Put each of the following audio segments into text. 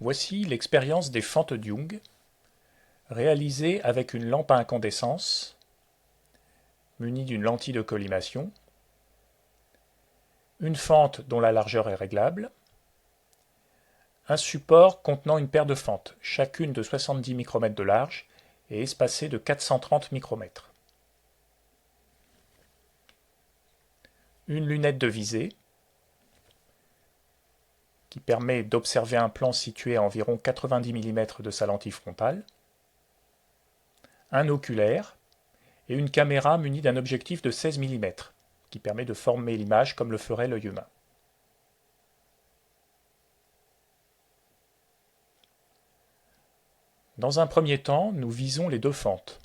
Voici l'expérience des fentes de Young, réalisée avec une lampe à incandescence, munie d'une lentille de collimation, une fente dont la largeur est réglable, un support contenant une paire de fentes, chacune de 70 micromètres de large et espacée de 430 micromètres, une lunette de visée, qui permet d'observer un plan situé à environ 90 mm de sa lentille frontale, un oculaire et une caméra munie d'un objectif de 16 mm, qui permet de former l'image comme le ferait l'œil humain. Dans un premier temps, nous visons les deux fentes.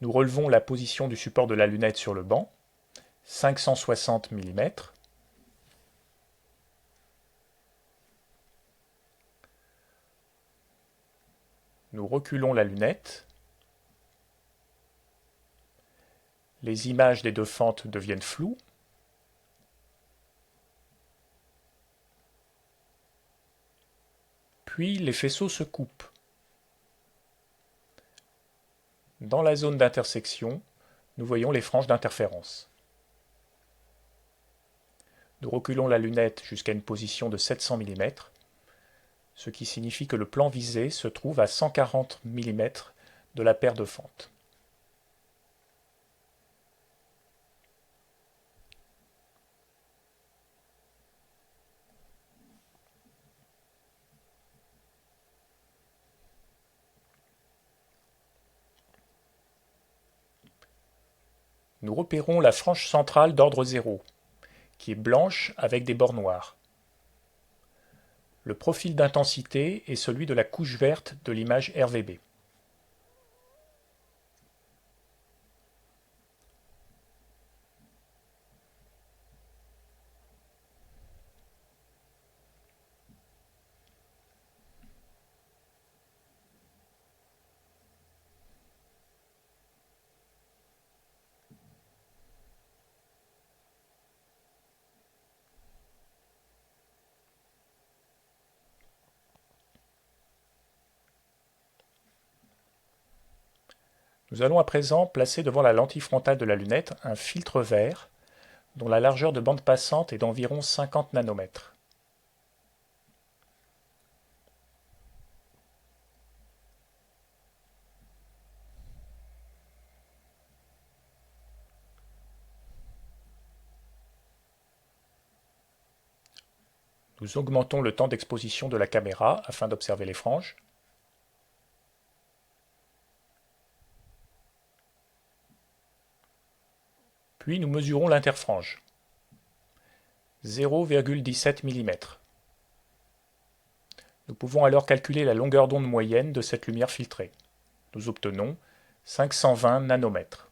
Nous relevons la position du support de la lunette sur le banc, 560 mm. Nous reculons la lunette. Les images des deux fentes deviennent floues. Puis les faisceaux se coupent. Dans la zone d'intersection, nous voyons les franges d'interférence. Nous reculons la lunette jusqu'à une position de 700 mm, ce qui signifie que le plan visé se trouve à 140 mm de la paire de fentes. Nous repérons la frange centrale d'ordre 0, qui est blanche avec des bords noirs. Le profil d'intensité est celui de la couche verte de l'image RVB. Nous allons à présent placer devant la lentille frontale de la lunette un filtre vert dont la largeur de bande passante est d'environ 50 nanomètres. Nous augmentons le temps d'exposition de la caméra afin d'observer les franges. Puis nous mesurons l'interfrange, 0,17 mm. Nous pouvons alors calculer la longueur d'onde moyenne de cette lumière filtrée. Nous obtenons 520 nanomètres.